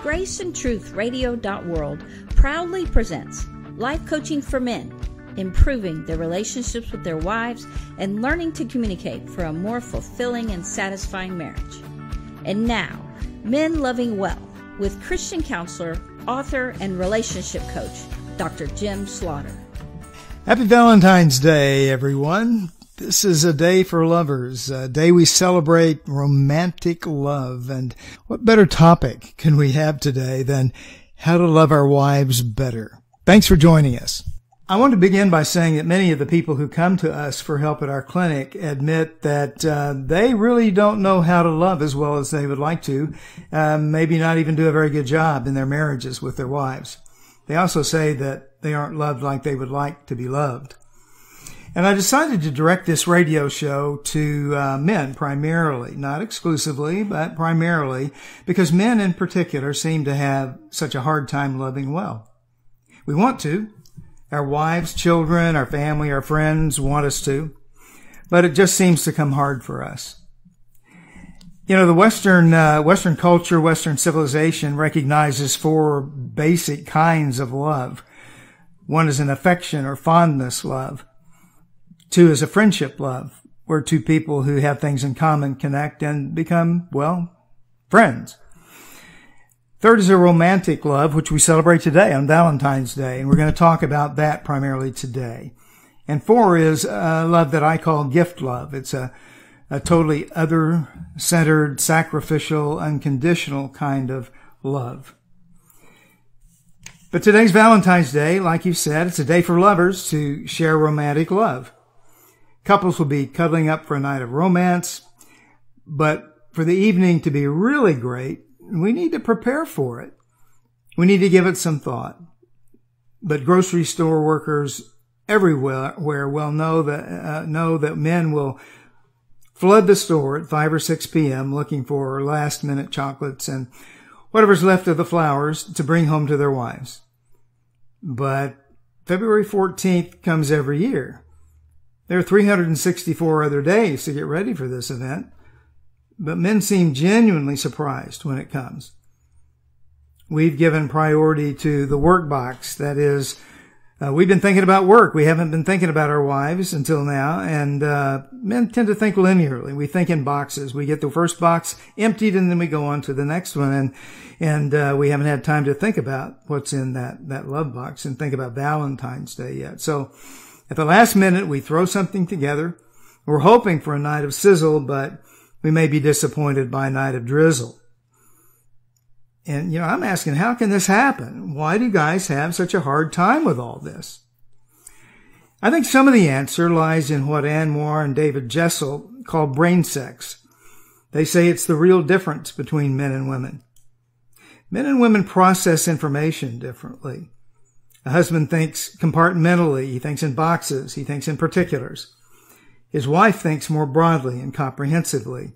GraceandTruthRadio.world proudly presents Life Coaching for Men, improving their relationships with their wives and learning to communicate for a more fulfilling and satisfying marriage. And now, Men Loving Well, with Christian counselor, author, and relationship coach, Dr. Jim Slaughter. Happy Valentine's Day, everyone. This is a day for lovers, a day we celebrate romantic love. And what better topic can we have today than how to love our wives better? Thanks for joining us. I want to begin by saying that many of the people who come to us for help at our clinic admit that they really don't know how to love as well as they would like to, maybe not even do a very good job in their marriages with their wives. They also say that they aren't loved like they would like to be loved. And I decided to direct this radio show to men primarily, not exclusively, but primarily, because men in particular seem to have such a hard time loving well. We want to. Our wives, children, our family, our friends want us to, but it just seems to come hard for us. You know, the Western culture, Western civilization recognizes four basic kinds of love. One is an affection or fondness love. Two is a friendship love, where two people who have things in common connect and become, well, friends. Third is a romantic love, which we celebrate today on Valentine's Day, and we're going to talk about that primarily today. And four is a love that I call gift love. It's a totally other-centered, sacrificial, unconditional kind of love. But today's Valentine's Day, like you said, it's a day for lovers to share romantic love. Couples will be cuddling up for a night of romance, but for the evening to be really great, we need to prepare for it. We need to give it some thought. But grocery store workers everywhere will know that men will flood the store at 5 or 6 p.m. looking for last-minute chocolates and whatever's left of the flowers to bring home to their wives. But February 14th comes every year. There are 364 other days to get ready for this event, but men seem genuinely surprised when it comes. We've given priority to the work box. That is, we've been thinking about work. We haven't been thinking about our wives until now, and men tend to think linearly. We think in boxes. We get the first box emptied, and then we go on to the next one, and we haven't had time to think about what's in that love box and think about Valentine's Day yet. So at the last minute, we throw something together. We're hoping for a night of sizzle, but we may be disappointed by a night of drizzle. And, you know, I'm asking, how can this happen? Why do guys have such a hard time with all this? I think some of the answer lies in what Ann Moore and David Jessel call brain sex. They say it's the real difference between men and women. Men and women process information differently. A husband thinks compartmentally. He thinks in boxes. He thinks in particulars. His wife thinks more broadly and comprehensively.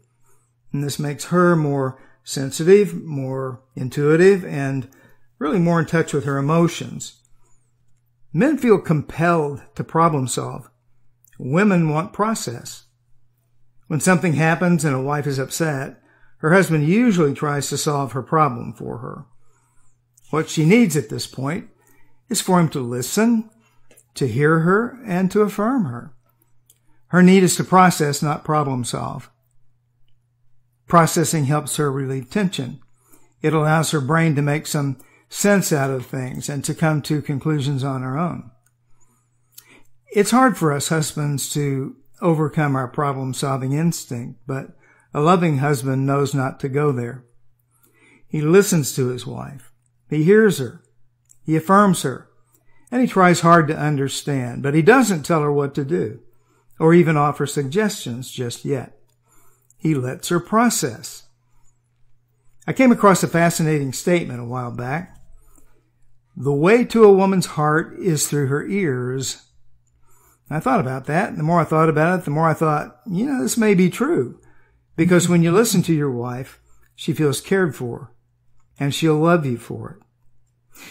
And this makes her more sensitive, more intuitive, and really more in touch with her emotions. Men feel compelled to problem solve. Women want process. When something happens and a wife is upset, her husband usually tries to solve her problem for her. What she needs at this point is for him to listen, to hear her, and to affirm her. Her need is to process, not problem solve. Processing helps her relieve tension. It allows her brain to make some sense out of things and to come to conclusions on her own. It's hard for us husbands to overcome our problem-solving instinct, but a loving husband knows not to go there. He listens to his wife. He hears her. He affirms her, and he tries hard to understand, but he doesn't tell her what to do, or even offer suggestions just yet. He lets her process. I came across a fascinating statement a while back. The way to a woman's heart is through her ears. I thought about that, and the more I thought about it, the more I thought, you know, this may be true, because when you listen to your wife, she feels cared for, and she'll love you for it.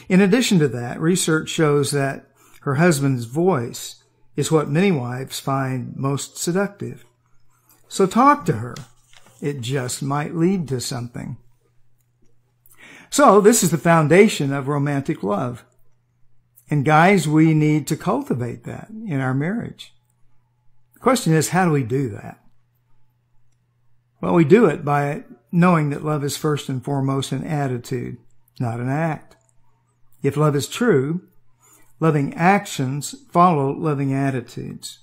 In addition to that, research shows that her husband's voice is what many wives find most seductive. So talk to her. It just might lead to something. So this is the foundation of romantic love. And guys, we need to cultivate that in our marriage. The question is, how do we do that? Well, we do it by knowing that love is first and foremost an attitude, not an act. If love is true, loving actions follow loving attitudes.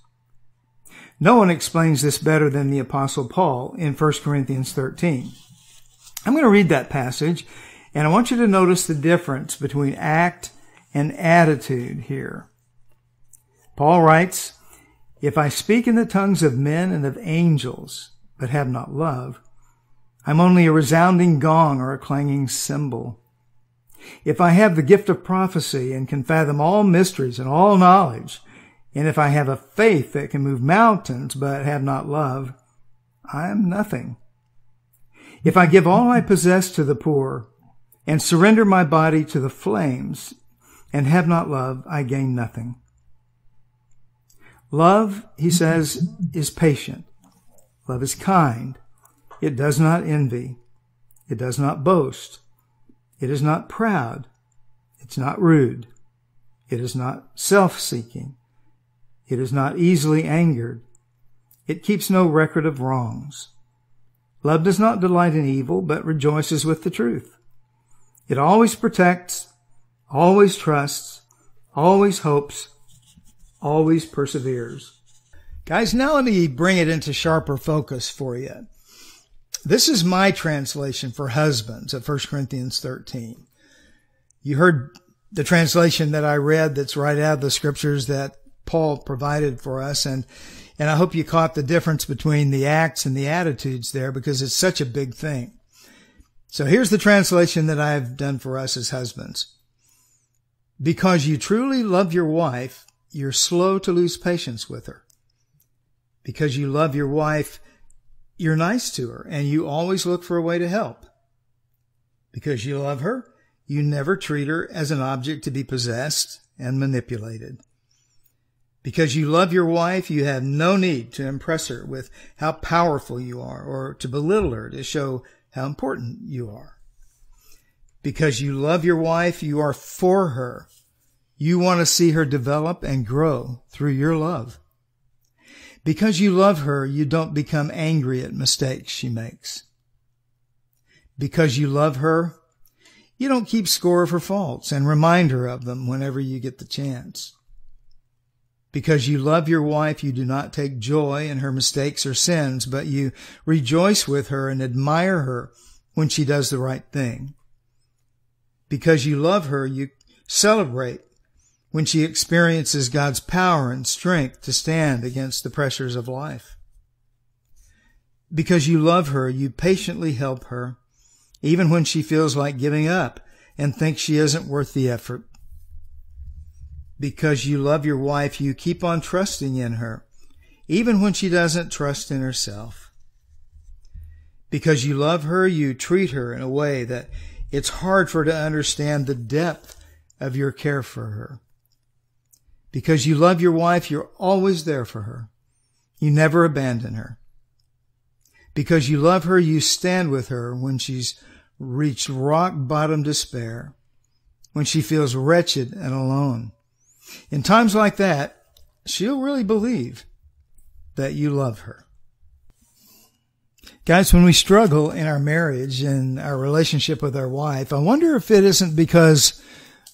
No one explains this better than the Apostle Paul in 1 Corinthians 13. I'm going to read that passage, and I want you to notice the difference between act and attitude here. Paul writes, "If I speak in the tongues of men and of angels, but have not love, I'm only a resounding gong or a clanging cymbal. If I have the gift of prophecy and can fathom all mysteries and all knowledge, and if I have a faith that can move mountains but have not love, I am nothing. If I give all I possess to the poor and surrender my body to the flames and have not love, I gain nothing." Love, he says, is patient. Love is kind. It does not envy. It does not boast. It is not proud. It's not rude. It is not self-seeking. It is not easily angered. It keeps no record of wrongs. Love does not delight in evil, but rejoices with the truth. It always protects, always trusts, always hopes, always perseveres. Guys, now let me bring it into sharper focus for you. This is my translation for husbands of 1 Corinthians 13. You heard the translation that I read that's right out of the scriptures that Paul provided for us, and I hope you caught the difference between the acts and the attitudes there, because it's such a big thing. So here's the translation that I've done for us as husbands. "Because you truly love your wife, you're slow to lose patience with her. Because you love your wife, you're nice to her, and you always look for a way to help. Because you love her, you never treat her as an object to be possessed and manipulated. Because you love your wife, you have no need to impress her with how powerful you are or to belittle her to show how important you are. Because you love your wife, you are for her. You want to see her develop and grow through your love. Because you love her, you don't become angry at mistakes she makes. Because you love her, you don't keep score of her faults and remind her of them whenever you get the chance. Because you love your wife, you do not take joy in her mistakes or sins, but you rejoice with her and admire her when she does the right thing. Because you love her, you celebrate when she experiences God's power and strength to stand against the pressures of life. Because you love her, you patiently help her, even when she feels like giving up and thinks she isn't worth the effort. Because you love your wife, you keep on trusting in her, even when she doesn't trust in herself. Because you love her, you treat her in a way that it's hard for her to understand the depth of your care for her. Because you love your wife, you're always there for her. You never abandon her. Because you love her, you stand with her when she's reached rock bottom despair, when she feels wretched and alone. In times like that, she'll really believe that you love her. Guys, when we struggle in our marriage and our relationship with our wife, I wonder if it isn't because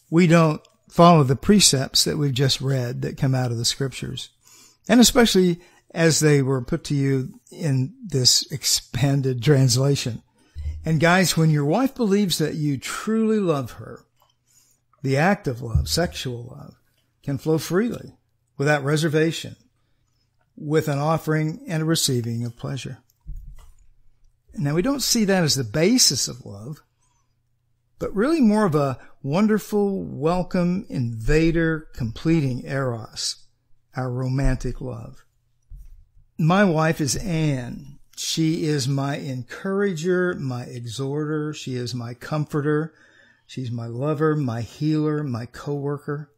we don't follow the precepts that we've just read that come out of the scriptures, and especially as they were put to you in this expanded translation. And guys, when your wife believes that you truly love her, the act of love, sexual love, can flow freely, without reservation, with an offering and a receiving of pleasure. Now, we don't see that as the basis of love, but really more of a wonderful, welcome, invader, completing eros, our romantic love. My wife is Anne. She is my encourager, my exhorter. She is my comforter. She's my lover, my healer, my co-worker.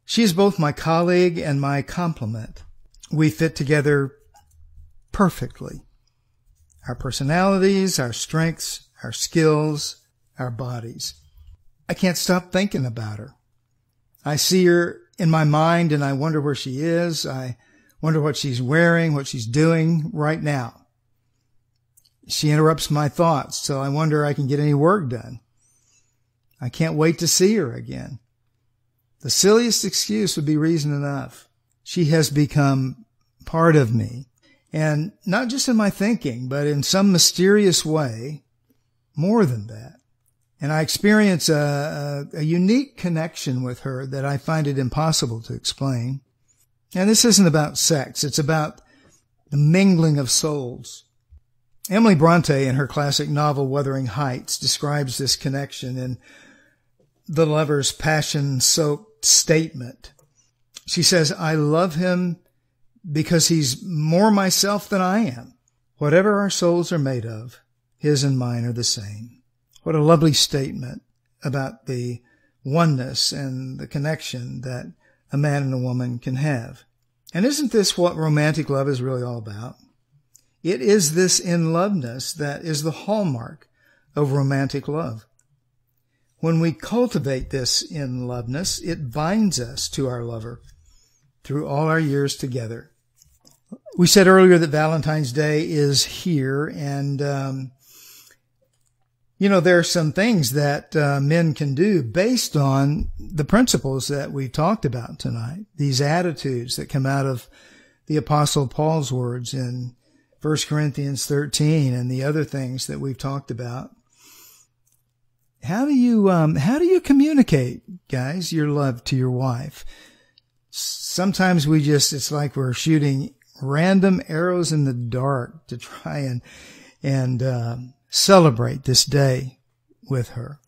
She is both my colleague and my complement. We fit together perfectly. Our personalities, our strengths, our skills, our bodies. I can't stop thinking about her. I see her in my mind and I wonder where she is. I wonder what she's wearing, what she's doing right now. She interrupts my thoughts, so I wonder I can get any work done. I can't wait to see her again. The silliest excuse would be reason enough. She has become part of me, and not just in my thinking, but in some mysterious way, more than that. And I experience a unique connection with her that I find it impossible to explain. And this isn't about sex. It's about the mingling of souls. Emily Bronte, in her classic novel Wuthering Heights, describes this connection in the lover's passion-soaked statement. She says, "I love him because he's more myself than I am. Whatever our souls are made of, his and mine are the same." What a lovely statement about the oneness and the connection that a man and a woman can have. And isn't this what romantic love is really all about? It is this in-loveness that is the hallmark of romantic love. When we cultivate this in-loveness, it binds us to our lover through all our years together. We said earlier that Valentine's Day is here, and there are some things that men can do based on the principles that we've talked about tonight, these attitudes that come out of the Apostle Paul's words in 1 Corinthians 13 and the other things that we've talked about. How do you communicate, guys, your love to your wife? Sometimes it's like we're shooting random arrows in the dark to try and celebrate this day with her.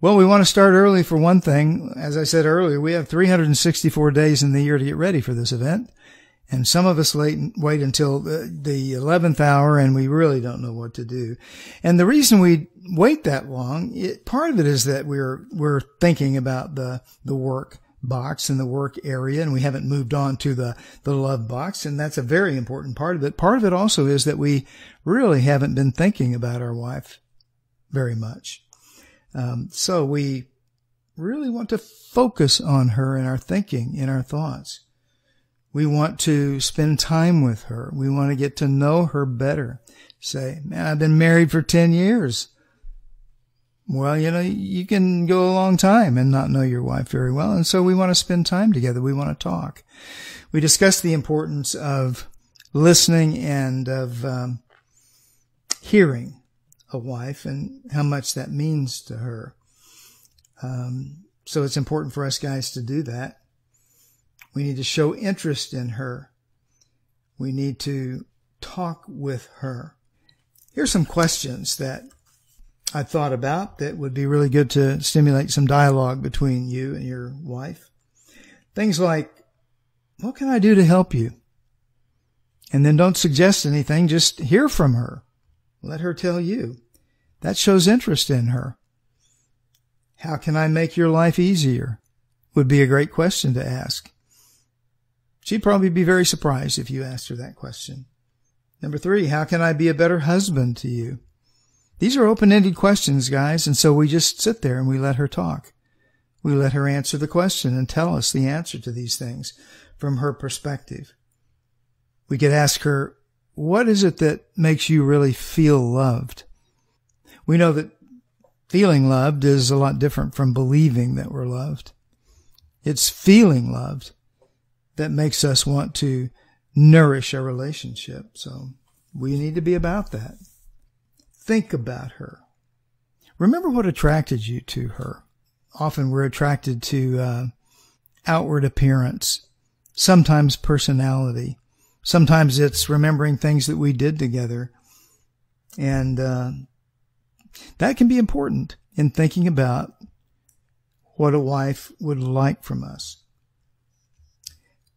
Well, we want to start early for one thing. As I said earlier, we have 364 days in the year to get ready for this event. And some of us wait until the 11th hour, and we really don't know what to do. And the reason we wait that long, part of it is that we're thinking about the work box and the work area, and we haven't moved on to the love box, and that's a very important part of it. Part of it also is that we really haven't been thinking about our wife very much. So we really want to focus on her in our thinking, in our thoughts. We want to spend time with her. We want to get to know her better. Say, "Man, I've been married for 10 years. Well, you can go a long time and not know your wife very well. And so we want to spend time together. We want to talk. We discuss the importance of listening and of hearing a wife and how much that means to her. So it's important for us guys to do that. We need to show interest in her. We need to talk with her. Here's some questions that I thought about that would be really good to stimulate some dialogue between you and your wife. Things like, what can I do to help you? And then don't suggest anything, just hear from her. Let her tell you. That shows interest in her. How can I make your life easier? Would be a great question to ask. She'd probably be very surprised if you asked her that question. Number 3, how can I be a better husband to you? These are open-ended questions, guys, and so we just sit there and we let her talk. We let her answer the question and tell us the answer to these things from her perspective. We could ask her, what is it that makes you really feel loved? We know that feeling loved is a lot different from believing that we're loved. It's feeling loved that makes us want to nourish our relationship. So we need to be about that. Think about her. Remember what attracted you to her. Often we're attracted to outward appearance, sometimes personality. Sometimes it's remembering things that we did together. And that can be important in thinking about what a wife would like from us.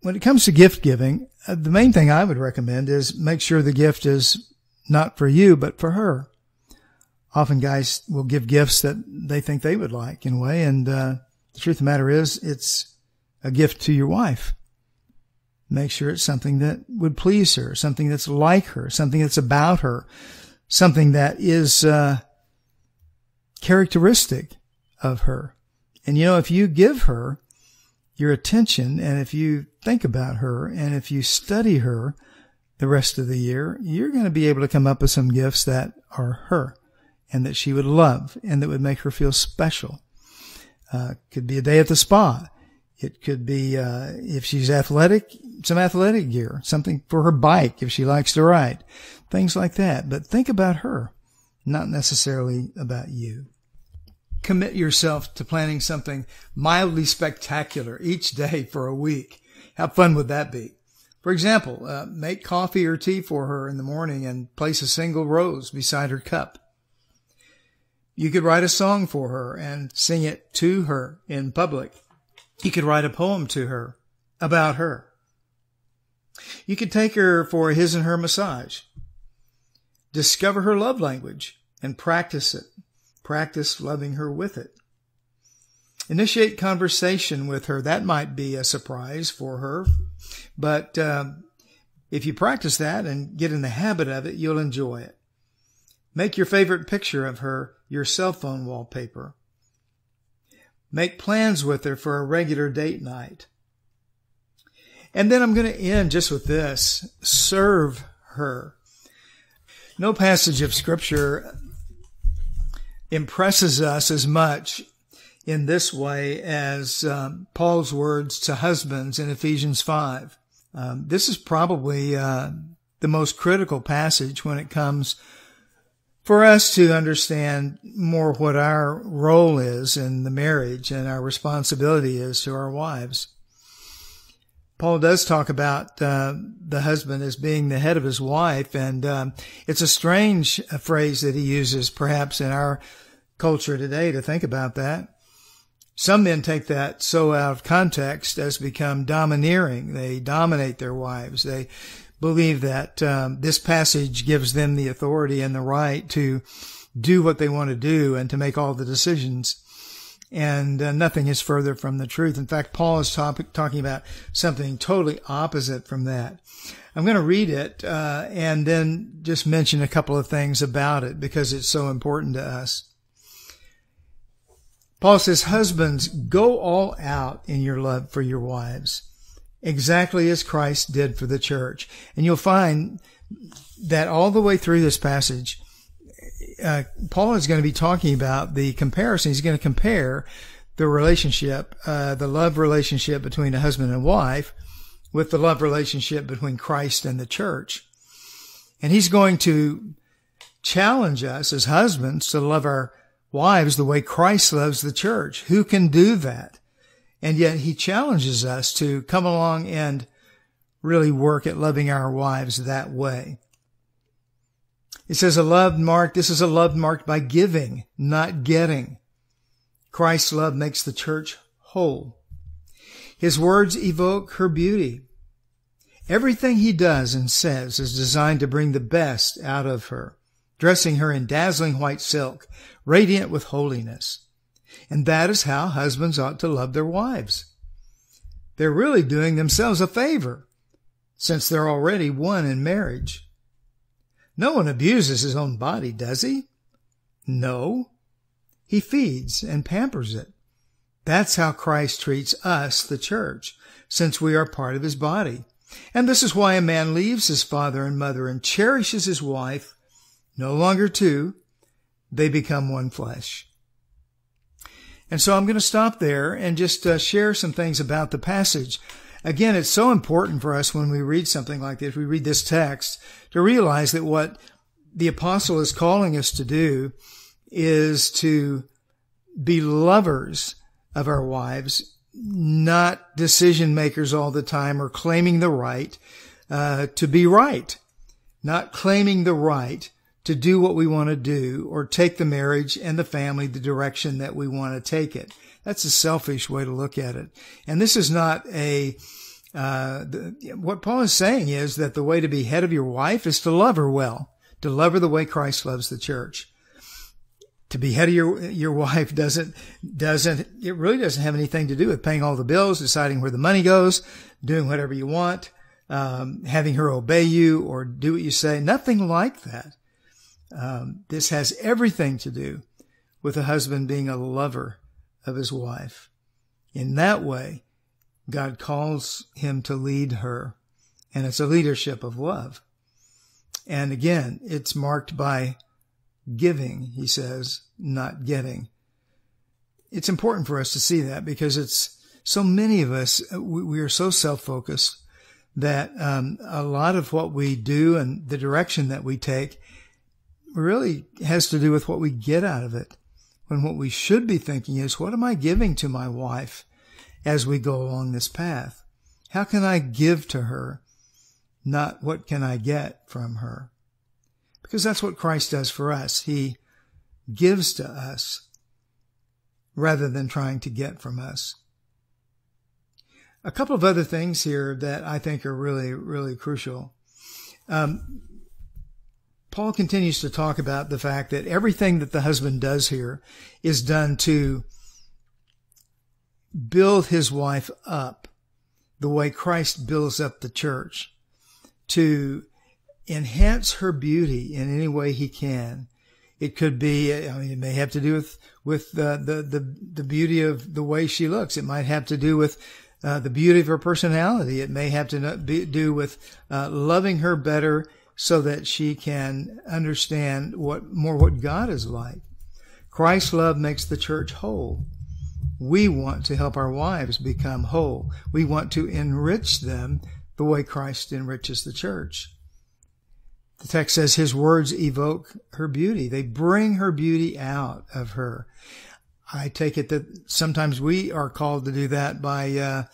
When it comes to gift giving, the main thing I would recommend is make sure the gift is not for you, but for her. Often guys will give gifts that they think they would like in a way, and the truth of the matter is it's a gift to your wife. Make sure it's something that would please her, something that's like her, something that's about her, something that is characteristic of her. And if you give her your attention, and if you think about her, and if you study her the rest of the year, you're going to be able to come up with some gifts that are her and that she would love and that would make her feel special. Could be a day at the spa. It could be, if she's athletic, some athletic gear, something for her bike if she likes to ride, things like that. But think about her, not necessarily about you. Commit yourself to planning something mildly spectacular each day for a week. How fun would that be? For example, make coffee or tea for her in the morning and place a single rose beside her cup. You could write a song for her and sing it to her in public. You could write a poem to her about her. You could take her for a his and her massage. Discover her love language and practice it. Practice loving her with it. Initiate conversation with her. That might be a surprise for her. But if you practice that and get in the habit of it, you'll enjoy it. Make your favorite picture of her your cell phone wallpaper. Make plans with her for a regular date night. And then I'm going to end just with this. Serve her. No passage of Scripture impresses us as much in this way as Paul's words to husbands in Ephesians 5. This is probably the most critical passage when it comes for us to understand more what our role is in the marriage and our responsibility is to our wives. Paul does talk about the husband as being the head of his wife, and it's a strange phrase that he uses perhaps in our culture today to think about that. Some men take that so out of context as become domineering. They dominate their wives. They believe that this passage gives them the authority and the right to do what they want to do and to make all the decisions. And nothing is further from the truth. In fact, Paul is talking about something totally opposite from that. I'm going to read it and then just mention a couple of things about it because it's so important to us. Paul says, husbands, go all out in your love for your wives, exactly as Christ did for the church. And you'll find that all the way through this passage, Paul is going to be talking about the comparison. He's going to compare the relationship, the love relationship between a husband and wife with the love relationship between Christ and the church. And he's going to challenge us as husbands to love our wives the way Christ loves the church. Who can do that? And yet he challenges us to come along and really work at loving our wives that way. It says this is a love marked by giving, not getting. Christ's love makes the church whole. His words evoke her beauty. Everything he does and says is designed to bring the best out of her, dressing her in dazzling white silk, radiant with holiness. And that is how husbands ought to love their wives. They're really doing themselves a favor, since they're already one in marriage. No one abuses his own body, does he? No. He feeds and pampers it. That's how Christ treats us, the church, since we are part of his body. And this is why a man leaves his father and mother and cherishes his wife. No longer two, they become one flesh. And so I'm going to stop there and just share some things about the passage. Again, it's so important for us when we read something like this, we read this text, to realize that what the apostle is calling us to do is to be lovers of our wives, not decision makers all the time or claiming the right to be right, not claiming the right to do what we want to do or take the marriage and the family the direction that we want to take it. That's a selfish way to look at it. And this is not what Paul is saying is that the way to be head of your wife is to love her well, to love her the way Christ loves the church. To be head of your wife it really doesn't have anything to do with paying all the bills, deciding where the money goes, doing whatever you want, having her obey you or do what you say. Nothing like that. This has everything to do with a husband being a lover of his wife. In that way, God calls him to lead her, and it's a leadership of love. And again, it's marked by giving, he says, not getting. It's important for us to see that because it's so many of us, we are so self-focused that a lot of what we do and the direction that we take really has to do with what we get out of it. When what we should be thinking is, what am I giving to my wife as we go along this path? How can I give to her? Not what can I get from her? Because that's what Christ does for us. He gives to us rather than trying to get from us. A couple of other things here that I think are really, really crucial. Paul continues to talk about the fact that everything that the husband does here is done to build his wife up the way Christ builds up the church, to enhance her beauty in any way he can. It could be, it may have to do with the beauty of the way she looks. It might have to do with the beauty of her personality. It may have to do with loving her better so that she can understand what God is like. Christ's love makes the church whole. We want to help our wives become whole. We want to enrich them the way Christ enriches the church. The text says his words evoke her beauty. They bring her beauty out of her. I take it that sometimes we are called to do that by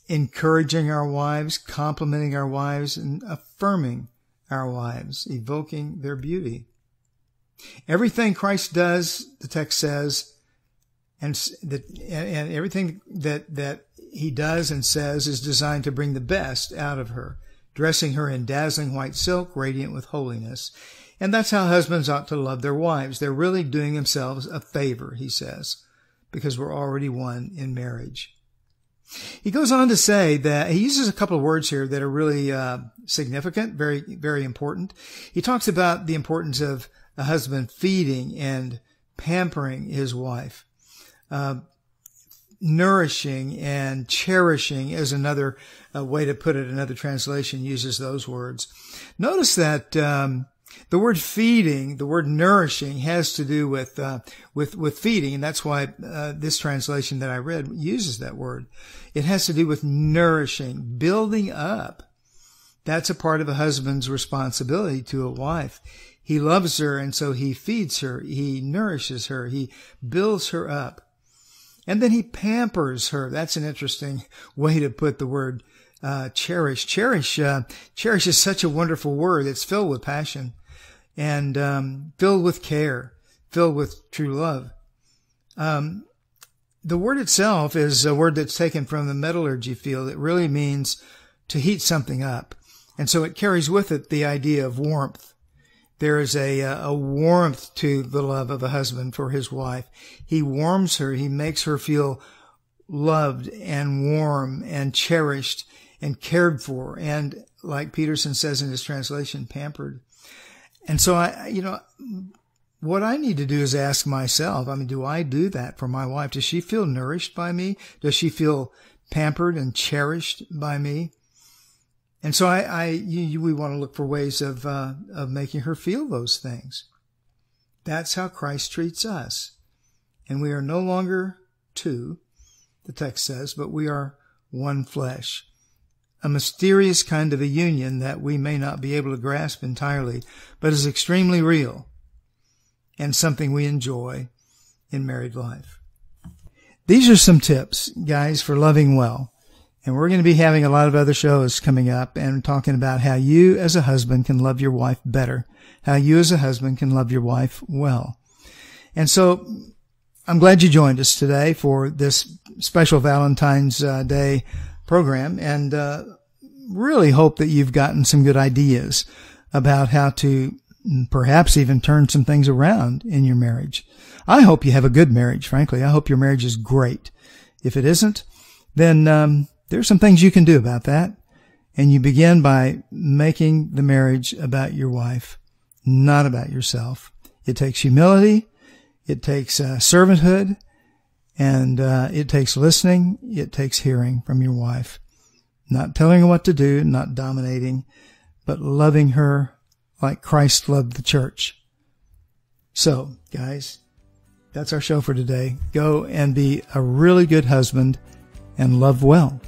encouraging our wives, complimenting our wives, and affirming our wives, evoking their beauty. Everything Christ does, the text says, and everything that he does and says is designed to bring the best out of her, dressing her in dazzling white silk, radiant with holiness. And that's how husbands ought to love their wives. They're really doing themselves a favor, he says, because we're already one in marriage. He goes on to say that he uses a couple of words here that are really significant, very, very important. He talks about the importance of a husband feeding and pampering his wife. Nourishing and cherishing is another way to put it. Another translation uses those words. Notice that the word feeding, the word nourishing, has to do with feeding, and that's why this translation that I read uses that word. It has to do with nourishing, building up. That's a part of a husband's responsibility to a wife. He loves her, and so he feeds her, he nourishes her, he builds her up. And then he pampers her. That's an interesting way to put the word cherish. Cherish is such a wonderful word. It's filled with passion and filled with care, filled with true love. The word itself is a word that's taken from the metallurgy field. It really means to heat something up. And so it carries with it the idea of warmth. There is a warmth to the love of a husband for his wife. He warms her. He makes her feel loved and warm and cherished and cared for. And like Peterson says in his translation, pampered. And so what I need to do is ask myself, do I do that for my wife? Does she feel nourished by me? Does she feel pampered and cherished by me? And so we want to look for ways of making her feel those things. That's how Christ treats us. And we are no longer two, the text says, but we are one flesh. A mysterious kind of a union that we may not be able to grasp entirely, but is extremely real and something we enjoy in married life. These are some tips, guys, for loving well. And we're going to be having a lot of other shows coming up and talking about how you as a husband can love your wife better, how you as a husband can love your wife well. And so I'm glad you joined us today for this special Valentine's Day program, and really hope that you've gotten some good ideas about how to perhaps even turn some things around in your marriage. I hope you have a good marriage, frankly. I hope your marriage is great. If it isn't, then there's some things you can do about that. And you begin by making the marriage about your wife, not about yourself. It takes humility. It takes servanthood. And it takes listening. It takes hearing from your wife. Not telling her what to do, not dominating, but loving her like Christ loved the church. So, guys, that's our show for today. Go and be a really good husband and love well.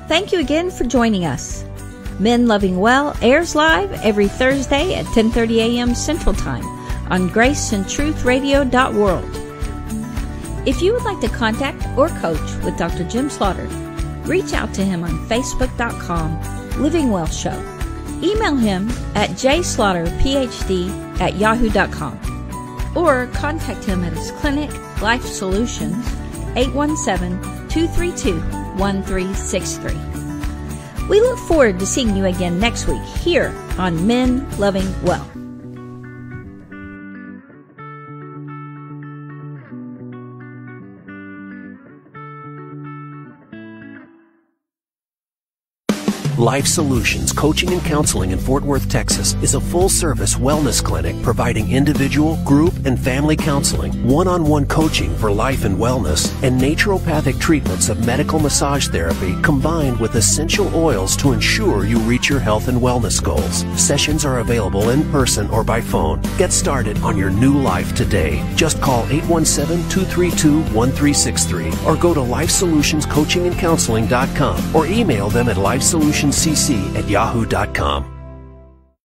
Thank you again for joining us. Men Loving Well airs live every Thursday at 10:30 a.m. Central Time on graceandtruthradio.world. If you would like to contact or coach with Dr. Jim Slaughter, reach out to him on Facebook.com, Living Well Show. Email him at jslaughterphd@yahoo.com or contact him at his clinic, Life Solutions, 817-232-1363. We look forward to seeing you again next week here on Men Loving Well. Life Solutions Coaching and Counseling in Fort Worth, Texas is a full-service wellness clinic providing individual, group, and family counseling, one-on-one coaching for life and wellness, and naturopathic treatments of medical massage therapy combined with essential oils to ensure you reach your health and wellness goals. Sessions are available in person or by phone. Get started on your new life today. Just call 817-232-1363 or go to lifesolutionscoachingandcounseling.com or email them at lifesolutionscc@yahoo.com.